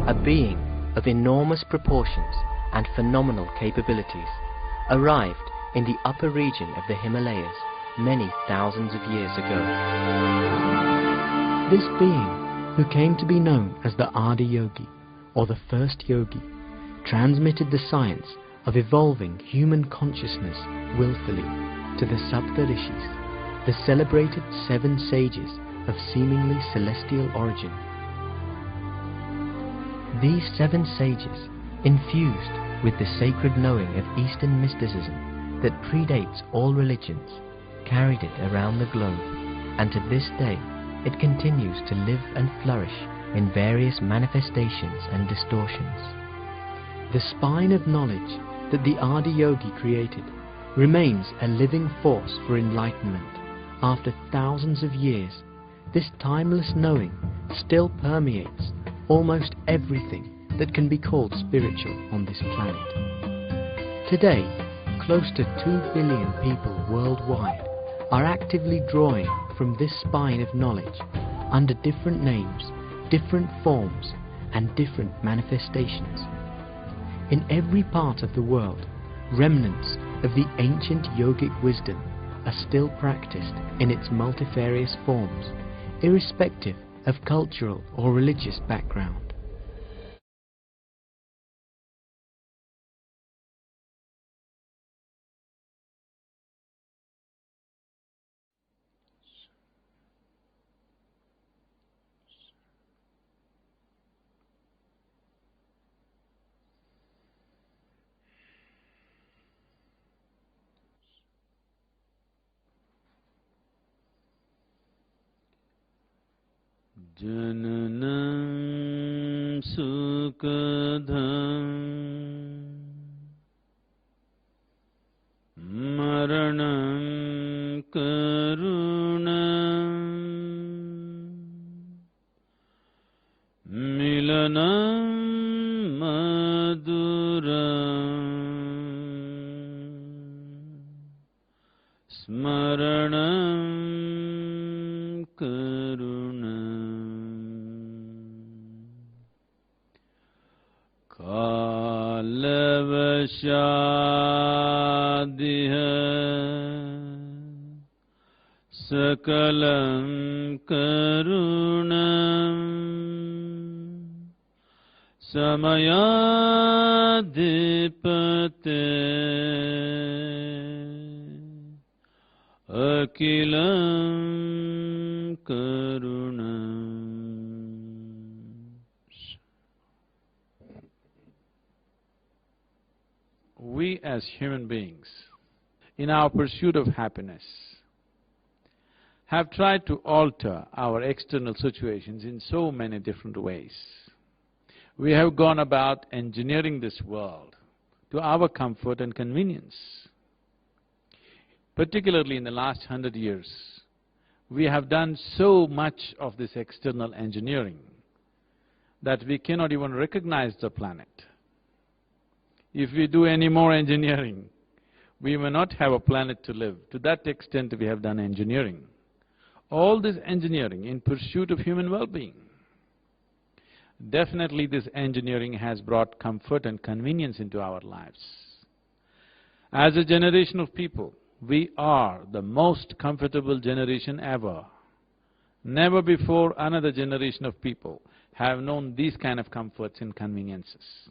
a being of enormous proportions and phenomenal capabilities, arrived in the upper region of the Himalayas many thousands of years ago. This being, who came to be known as the Aadi Yogi, or the first Yogi, transmitted the science of evolving human consciousness willfully to the Saptarishis, the celebrated 7 sages of seemingly celestial origin. These 7 sages, infused with the sacred knowing of Eastern mysticism that predates all religions, carried it around the globe, and to this day it continues to live and flourish in various manifestations and distortions. The spine of knowledge that the Aadi Yogi created remains a living force for enlightenment. After thousands of years, this timeless knowing still permeates almost everything that can be called spiritual on this planet. Today, close to 2 billion people worldwide are actively drawing from this spine of knowledge under different names, different forms, and different manifestations. In every part of the world, remnants of the ancient yogic wisdom are still practiced in its multifarious forms, irrespective of cultural or religious background. Jananam sukadham maranam karunam milanam maduram smaranam karunam kalavashadiha sakalam karunam samayadipate akilam karunam. We as human beings, in our pursuit of happiness, have tried to alter our external situations in so many different ways. We have gone about engineering this world to our comfort and convenience. Particularly in the last 100 years, we have done so much of this external engineering that we cannot even recognize the planet. If we do any more engineering, we may not have a planet to live. To that extent we have done engineering. All this engineering in pursuit of human well-being. Definitely this engineering has brought comfort and convenience into our lives. As a generation of people, we are the most comfortable generation ever. Never before another generation of people have known these kind of comforts and conveniences.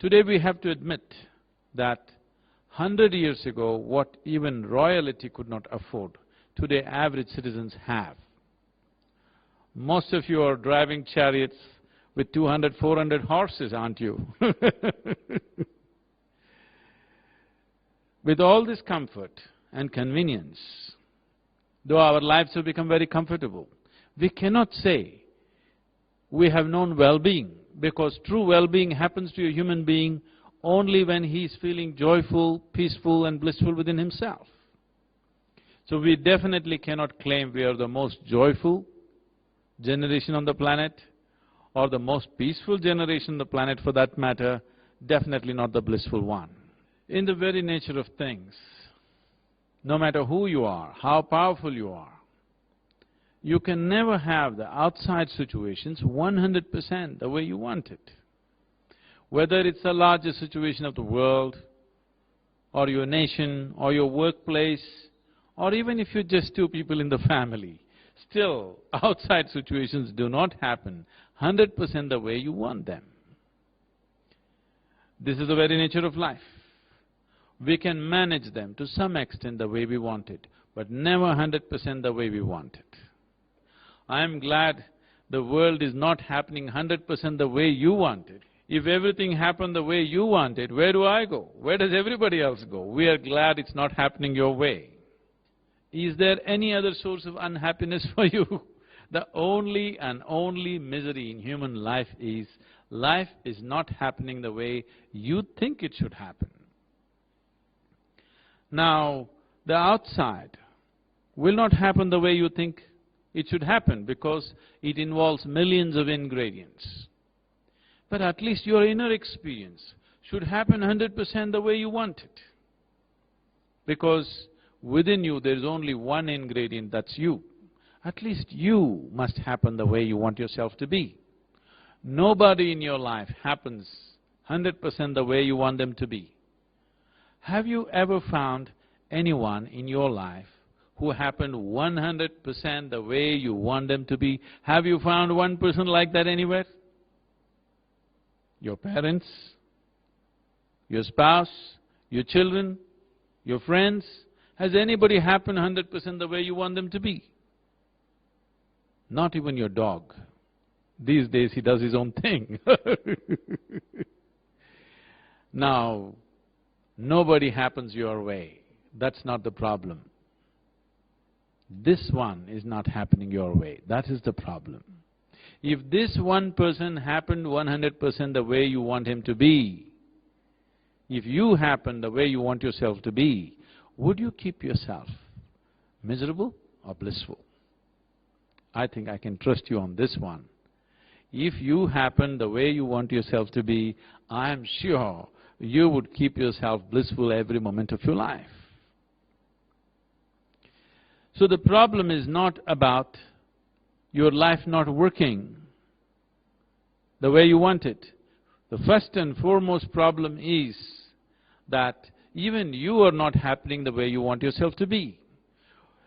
Today we have to admit that 100 years ago, what even royalty could not afford, today average citizens have. Most of you are driving chariots with 200, 400 horses, aren't you? With all this comfort and convenience, though our lives have become very comfortable, we cannot say we have known well-being, because true well-being happens to a human being only when he is feeling joyful, peaceful and blissful within himself. So we definitely cannot claim we are the most joyful generation on the planet or the most peaceful generation on the planet for that matter, definitely not the blissful one. In the very nature of things, no matter who you are, how powerful you are, You can never have the outside situations 100% the way you want it. Whether it's the largest situation of the world, or your nation, or your workplace, or even if you're just two people in the family, still outside situations do not happen 100% the way you want them. This is the very nature of life. We can manage them to some extent the way we want it, but never 100% the way we want it. I am glad the world is not happening 100% the way you want it. If everything happened the way you want it, where do I go? Where does everybody else go? We are glad it's not happening your way. Is there any other source of unhappiness for you? The only and only misery in human life is not happening the way you think it should happen. Now, the outside will not happen the way you think it should happen because it involves millions of ingredients. But at least your inner experience should happen 100% the way you want it. Because within you there is only one ingredient, that's you. At least you must happen the way you want yourself to be. Nobody in your life happens 100% the way you want them to be. Have you ever found anyone in your life who happened 100% the way you want them to be? Have you found one person like that anywhere? Your parents, your spouse, your children, your friends? Has anybody happened 100% the way you want them to be? Not even your dog. These days he does his own thing. Now, nobody happens your way. That's not the problem. This one is not happening your way. That is the problem. If this one person happened 100% the way you want him to be, if you happen the way you want yourself to be, would you keep yourself miserable or blissful? I think I can trust you on this one. If you happen the way you want yourself to be, I am sure you would keep yourself blissful every moment of your life. So the problem is not about your life not working the way you want it. The first and foremost problem is that even you are not happening the way you want yourself to be.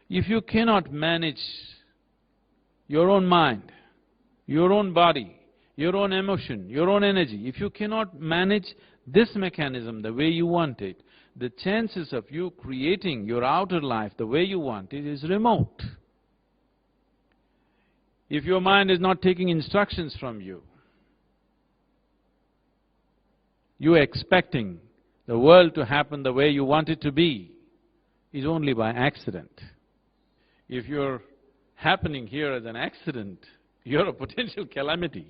If you cannot manage your own mind, your own body, your own emotion, your own energy, if you cannot manage this mechanism the way you want it, the chances of you creating your outer life the way you want it is remote. If your mind is not taking instructions from you, you are expecting the world to happen the way you want it to be, is only by accident. If you're happening here as an accident, you're a potential calamity.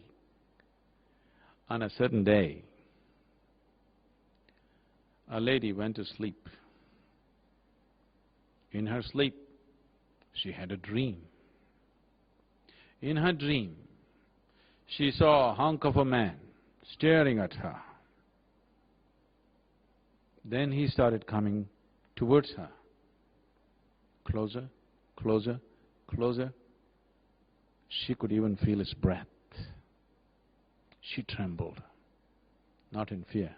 On a certain day, a lady went to sleep. In her sleep, she had a dream. In her dream, she saw a hunk of a man staring at her. Then he started coming towards her. Closer, closer, closer. She could even feel his breath. She trembled, not in fear.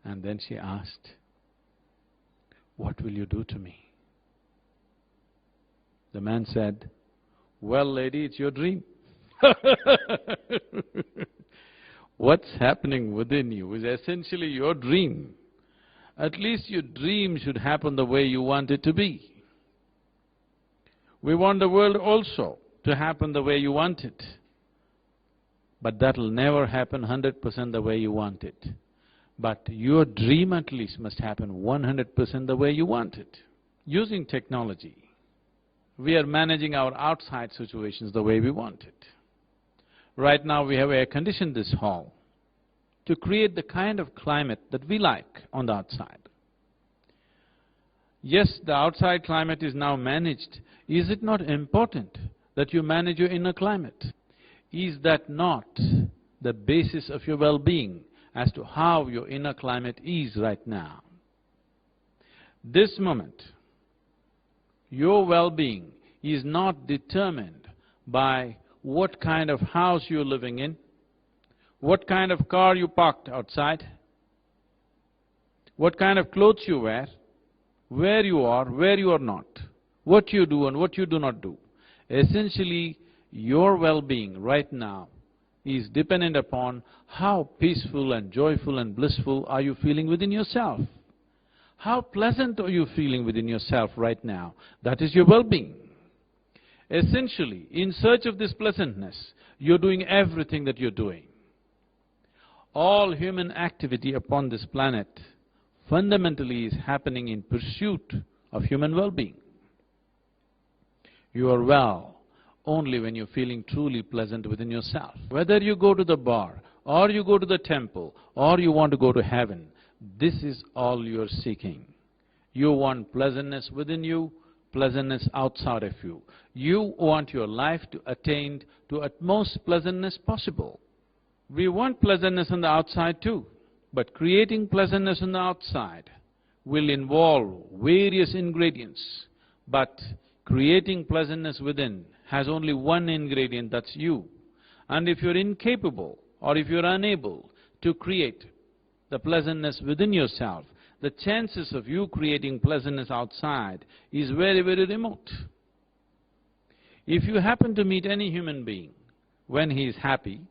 And then she asked, "What will you do to me?" The man said, "Well, lady, it's your dream." What's happening within you is essentially your dream. At least your dream should happen the way you want it to be. We want the world also to happen the way you want it. But that'll never happen 100% the way you want it. But your dream at least must happen 100% the way you want it. Using technology, we are managing our outside situations the way we want it. Right now we have air-conditioned this hall to create the kind of climate that we like on the outside. Yes, the outside climate is now managed. Is it not important that you manage your inner climate? Is that not the basis of your well-being as to how your inner climate is right now? This moment, your well-being is not determined by what kind of house you're living in, what kind of car you parked outside, what kind of clothes you wear, where you are not, what you do and what you do not do. Essentially, your well-being right now is dependent upon how peaceful and joyful and blissful are you feeling within yourself. How pleasant are you feeling within yourself right now? That is your well-being. Essentially, in search of this pleasantness, you're doing everything that you're doing. All human activity upon this planet fundamentally is happening in pursuit of human well-being. You are well only when you're feeling truly pleasant within yourself. Whether you go to the bar, or you go to the temple, or you want to go to heaven, this is all you're seeking. You want pleasantness within you, pleasantness outside of you. You want your life to attain to utmost pleasantness possible. We want pleasantness on the outside too, but creating pleasantness on the outside will involve various ingredients, but creating pleasantness within has only one ingredient, that's you. And if you're incapable or if you're unable to create the pleasantness within yourself, the chances of you creating pleasantness outside is very, very remote. If you happen to meet any human being when he is happy,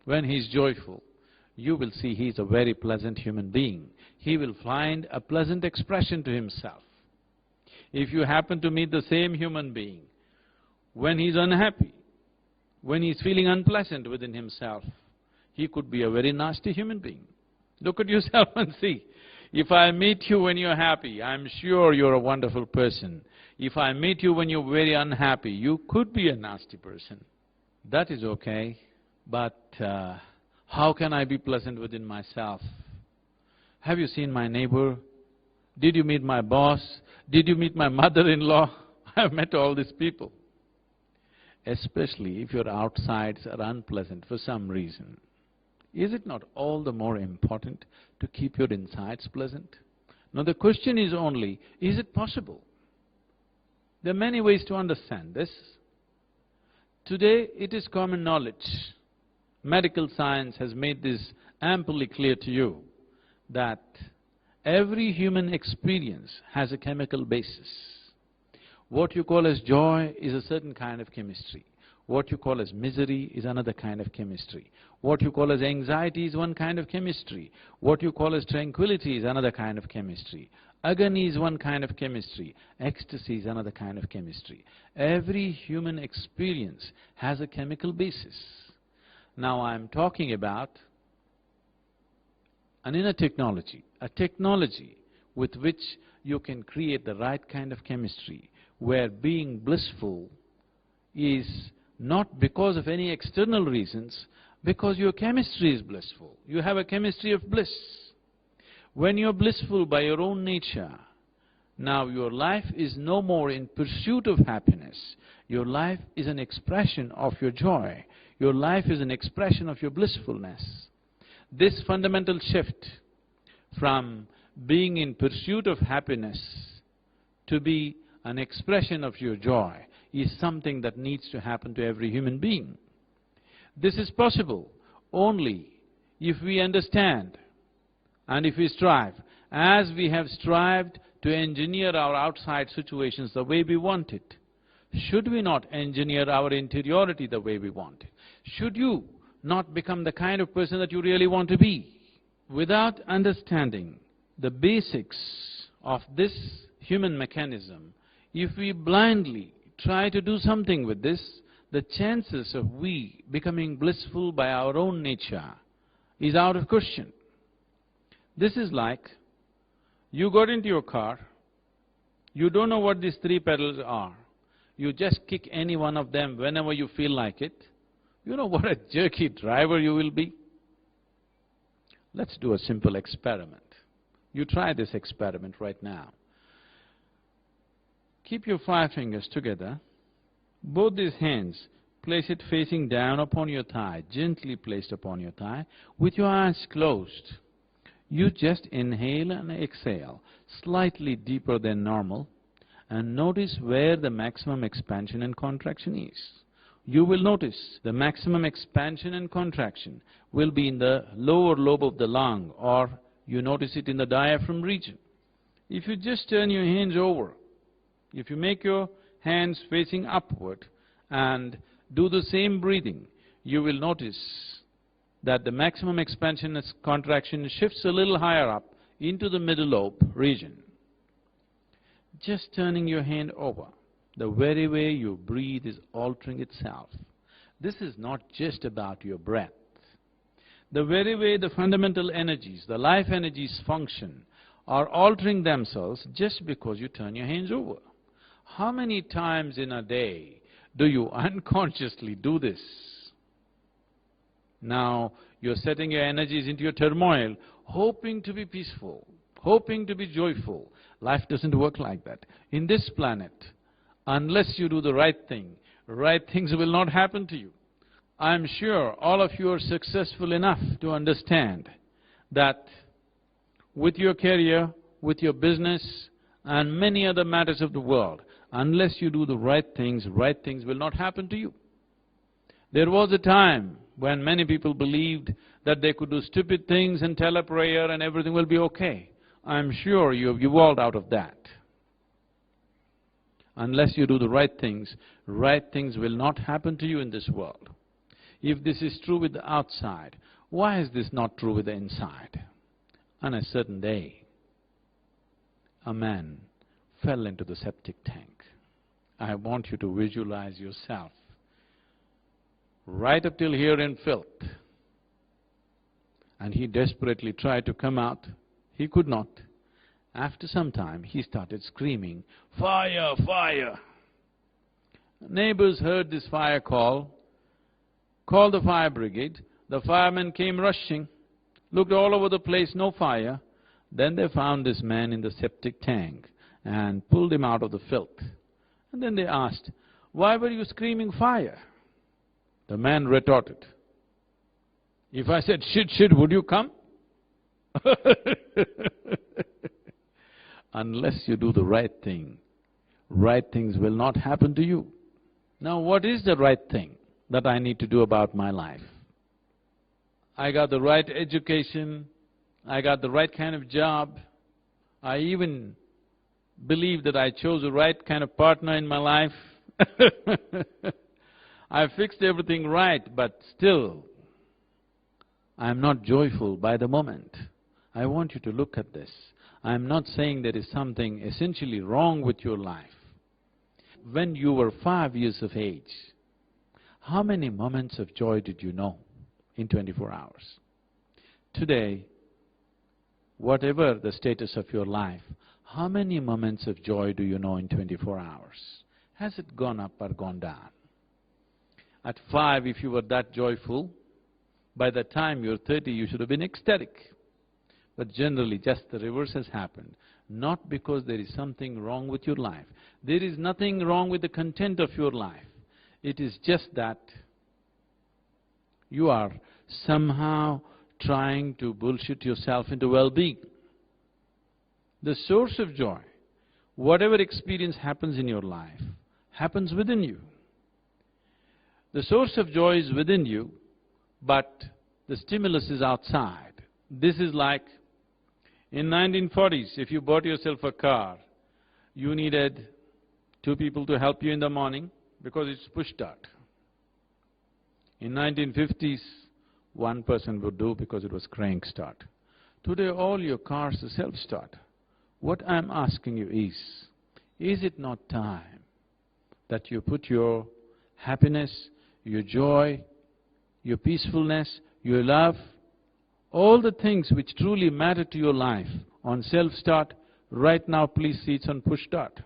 when he is joyful, you will see he is a very pleasant human being. He will find a pleasant expression to himself. If you happen to meet the same human being when he is unhappy, when he is feeling unpleasant within himself, he could be a very nasty human being. Look at yourself and see. If I meet you when you're happy, I'm sure you're a wonderful person. If I meet you when you're very unhappy, you could be a nasty person. That is okay, but how can I be pleasant within myself? Have you seen my neighbor? Did you meet my boss? Did you meet my mother-in-law? I've met all these people. Especially if your outsides are unpleasant for some reason. Is it not all the more important to keep your insides pleasant? Now the question is only, is it possible? There are many ways to understand this. Today it is common knowledge. Medical science has made this amply clear to you that every human experience has a chemical basis. What you call as joy is a certain kind of chemistry. What you call as misery is another kind of chemistry. What you call as anxiety is one kind of chemistry. What you call as tranquility is another kind of chemistry. Agony is one kind of chemistry. Ecstasy is another kind of chemistry. Every human experience has a chemical basis. Now I'm talking about an inner technology, a technology with which you can create the right kind of chemistry, where being blissful is not because of any external reasons, because your chemistry is blissful. You have a chemistry of bliss. When you're blissful by your own nature, now your life is no more in pursuit of happiness. Your life is an expression of your joy. Your life is an expression of your blissfulness. This fundamental shift from being in pursuit of happiness to be an expression of your joy is something that needs to happen to every human being. This is possible only if we understand and if we strive, as we have strived to engineer our outside situations the way we want it. Should we not engineer our interiority the way we want it? Should you not become the kind of person that you really want to be? Without understanding the basics of this human mechanism, if we blindly try to do something with this, the chances of we becoming blissful by our own nature is out of question. This is like, you got into your car, you don't know what these three pedals are, you just kick any one of them whenever you feel like it. You know what a jerky driver you will be? Let's do a simple experiment. You try this experiment right now. Keep your 5 fingers together. Both these hands, place it facing down upon your thigh, gently placed upon your thigh, with your eyes closed. You just inhale and exhale, slightly deeper than normal, and notice where the maximum expansion and contraction is. You will notice the maximum expansion and contraction will be in the lower lobe of the lung, or you notice it in the diaphragm region. If you just turn your hands over, if you make your hands facing upward and do the same breathing, you will notice that the maximum expansion and contraction shifts a little higher up into the middle lobe region. Just turning your hand over, the very way you breathe is altering itself. This is not just about your breath. The very way the fundamental energies, the life energies function, are altering themselves just because you turn your hands over. How many times in a day do you unconsciously do this? Now, you're setting your energies into your turmoil, hoping to be peaceful, hoping to be joyful. Life doesn't work like that. In this planet, unless you do the right things will not happen to you. I'm sure all of you are successful enough to understand that with your career, with your business, and many other matters of the world, unless you do the right things will not happen to you. There was a time when many people believed that they could do stupid things and tell a prayer and everything will be okay. I'm sure you've evolved out of that. Unless you do the right things will not happen to you in this world. If this is true with the outside, why is this not true with the inside? On a certain day, a man fell into the septic tank. I want you to visualize yourself right up till here in filth. And he desperately tried to come out. He could not. After some time, he started screaming, "Fire! Fire!" Neighbors heard this fire call, called the fire brigade. The firemen came rushing, looked all over the place, no fire. Then they found this man in the septic tank and pulled him out of the filth. And then they asked, "Why were you screaming fire?" The man retorted, "If I said shit, shit, would you come?" Unless you do the right things will not happen to you. Now, what is the right thing that I need to do about my life? I got the right education, I got the right kind of job, I even believe that I chose the right kind of partner in my life. I fixed everything right, but still, I'm not joyful by the moment. I want you to look at this. I'm not saying there is something essentially wrong with your life. When you were 5 years of age, how many moments of joy did you know in 24 hours? Today, whatever the status of your life, how many moments of joy do you know in 24 hours? Has it gone up or gone down? At 5, if you were that joyful, by the time you're 30, you should have been ecstatic. But generally, just the reverse has happened. Not because there is something wrong with your life. There is nothing wrong with the content of your life. It is just that you are somehow trying to bullshit yourself into well-being. The source of joy, whatever experience happens in your life, happens within you. The source of joy is within you, but the stimulus is outside. This is like in 1940s, if you bought yourself a car, you needed 2 people to help you in the morning because it's push start. In 1950s, 1 person would do because it was crank start. Today, all your cars are self-start. What I'm asking you is it not time that you put your happiness, your joy, your peacefulness, your love, all the things which truly matter to your life on self-start? Right now, please see it's on push start.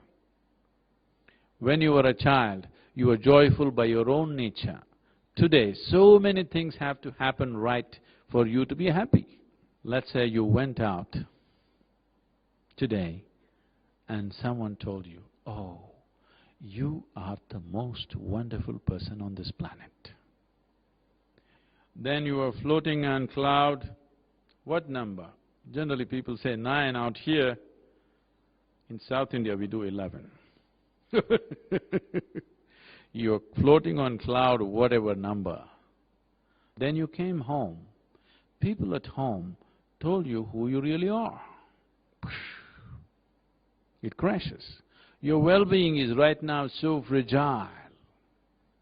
When you were a child, you were joyful by your own nature. Today, so many things have to happen right for you to be happy. Let's say you went out today and someone told you, "Oh, you are the most wonderful person on this planet." Then you were floating on cloud. What number? Generally people say 9 out here. In South India we do 11. You're floating on cloud whatever number. Then you came home. People at home told you who you really are. It crashes. Your well-being is right now so fragile.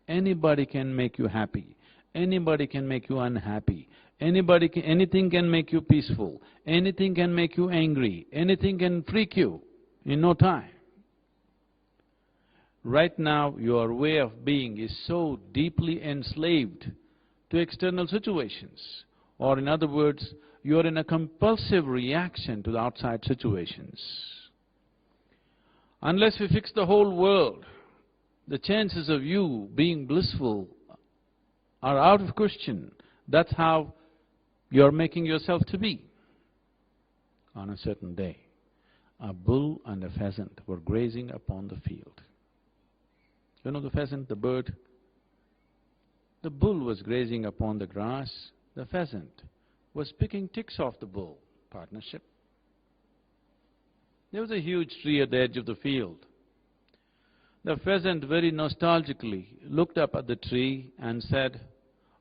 Anybody can make you happy. Anybody can make you unhappy. Anything can make you peaceful. Anything can make you angry. Anything can freak you in no time. Right now, your way of being is so deeply enslaved to external situations. Or in other words, you're in a compulsive reaction to the outside situations. Unless we fix the whole world, the chances of you being blissful are out of question. That's how you're making yourself to be. On a certain day, a bull and a pheasant were grazing upon the field. You know the pheasant, the bird? The bull was grazing upon the grass. The pheasant was picking ticks off the bull. Partnership. There was a huge tree at the edge of the field. The pheasant very nostalgically looked up at the tree and said,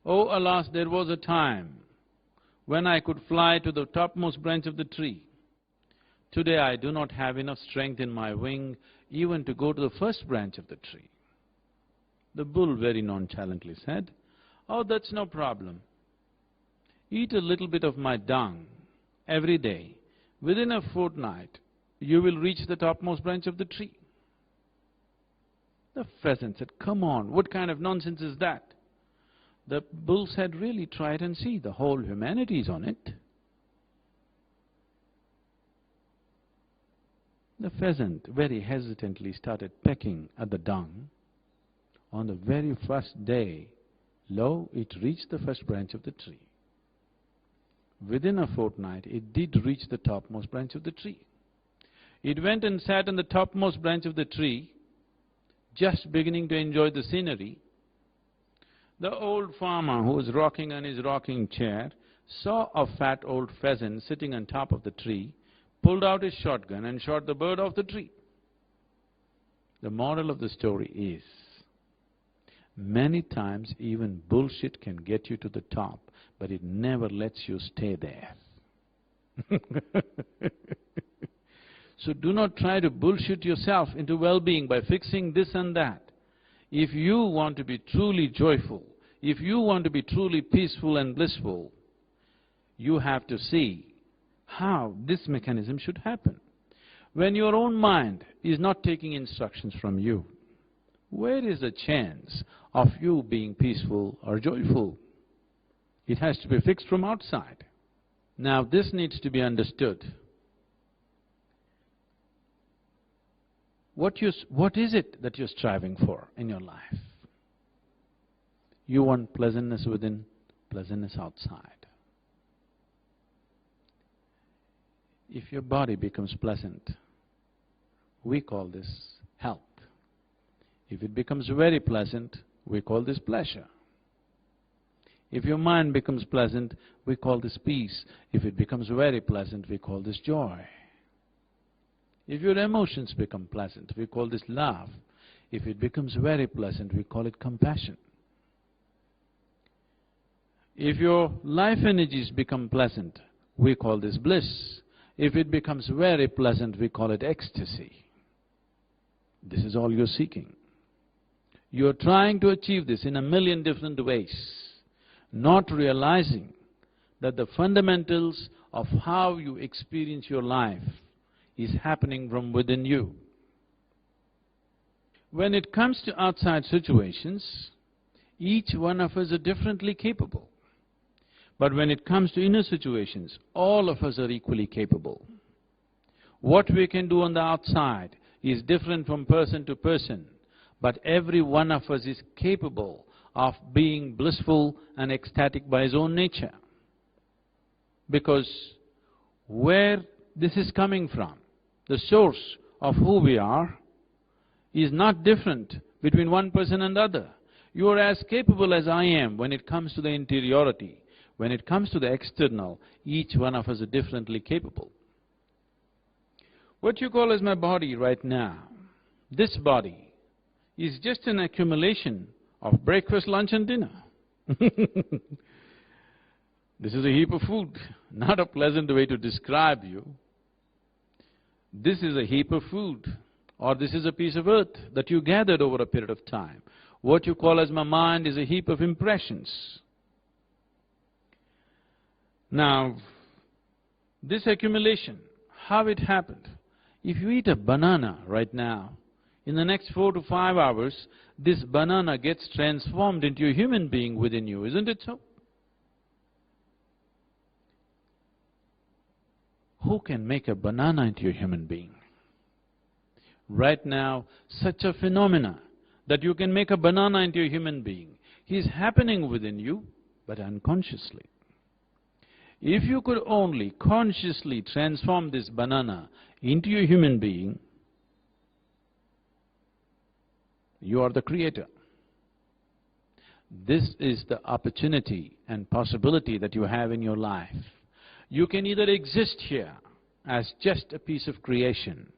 "Oh, alas, there was a time when I could fly to the topmost branch of the tree. Today I do not have enough strength in my wing even to go to the first branch of the tree." The bull very nonchalantly said, "Oh, that's no problem. Eat a little bit of my dung every day. Within a fortnight, you will reach the topmost branch of the tree." The pheasant said, "Come on, what kind of nonsense is that?" The bull said, "Really try it and see, the whole humanity is on it." The pheasant very hesitantly started pecking at the dung. On the very first day, lo, it reached the first branch of the tree. Within a fortnight, it did reach the topmost branch of the tree. It went and sat on the topmost branch of the tree, just beginning to enjoy the scenery. The old farmer who was rocking on his rocking chair saw a fat old pheasant sitting on top of the tree, pulled out his shotgun and shot the bird off the tree. The moral of the story is, many times even bullshit can get you to the top, but it never lets you stay there. So do not try to bullshit yourself into well-being by fixing this and that. If you want to be truly joyful, if you want to be truly peaceful and blissful, you have to see how this mechanism should happen. When your own mind is not taking instructions from you, where is the chance of you being peaceful or joyful? It has to be fixed from outside. Now this needs to be understood. What is it that you're striving for in your life? You want pleasantness within, pleasantness outside. If your body becomes pleasant, we call this health. If it becomes very pleasant, we call this pleasure. If your mind becomes pleasant, we call this peace. If it becomes very pleasant, we call this joy. If your emotions become pleasant, we call this love. If it becomes very pleasant, we call it compassion. If your life energies become pleasant, we call this bliss. If it becomes very pleasant, we call it ecstasy. This is all you're seeking. You're trying to achieve this in a million different ways, not realizing that the fundamentals of how you experience your life is happening from within you. When it comes to outside situations, each one of us are differently capable. But when it comes to inner situations, all of us are equally capable. What we can do on the outside is different from person to person, but every one of us is capable of being blissful and ecstatic by his own nature. Because where this is coming from, the source of who we are, is not different between one person and the other. You are as capable as I am when it comes to the interiority. When it comes to the external, each one of us is differently capable. What you call as my body right now, This body is just an accumulation of breakfast, lunch and dinner. This is a heap of food, not a pleasant way to describe you. This is a heap of food, or this is a piece of earth that you gathered over a period of time. What you call as my mind is a heap of impressions. Now, this accumulation, how it happened? If you eat a banana right now, in the next 4 to 5 hours, this banana gets transformed into a human being within you, isn't it so? Who can make a banana into a human being? Right now, such a phenomena that you can make a banana into a human being is happening within you, but unconsciously. If you could only consciously transform this banana into a human being, you are the creator. This is the opportunity and possibility that you have in your life. You can either exist here as just a piece of creation,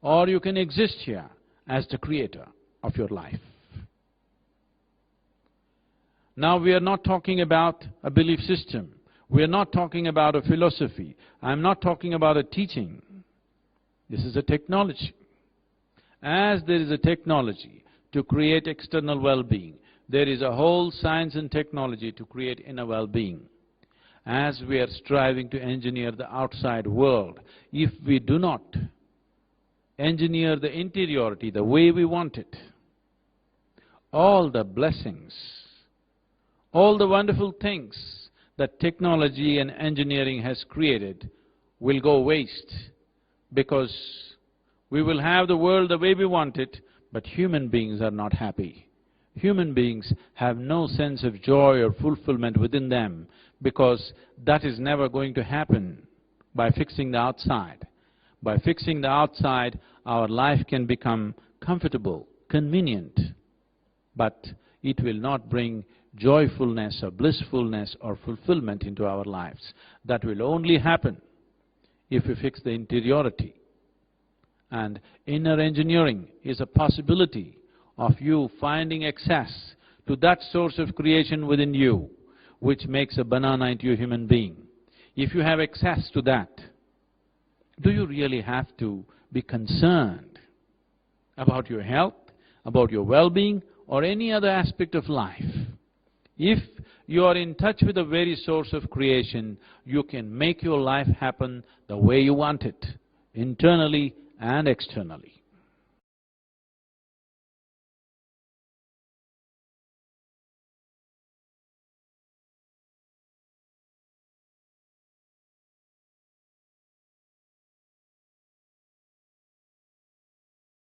or you can exist here as the creator of your life. Now, we are not talking about a belief system. We are not talking about a philosophy. I'm not talking about a teaching. This is a technology. As there is a technology to create external well-being, there is a whole science and technology to create inner well-being. As we are striving to engineer the outside world, if we do not engineer the interiority the way we want it, all the blessings, all the wonderful things that technology and engineering has created will go waste, because we will have the world the way we want it, but human beings are not happy. Human beings have no sense of joy or fulfillment within them, because that is never going to happen by fixing the outside. By fixing the outside, our life can become comfortable, convenient, but it will not bring joyfulness or blissfulness or fulfillment into our lives. That will only happen if we fix the interiority. And inner engineering is a possibility of you finding access to that source of creation within you, which makes a banana into a human being. If you have access to that, do you really have to be concerned about your health, about your well-being, or any other aspect of life? If you are in touch with the very source of creation, you can make your life happen the way you want it, internally and externally.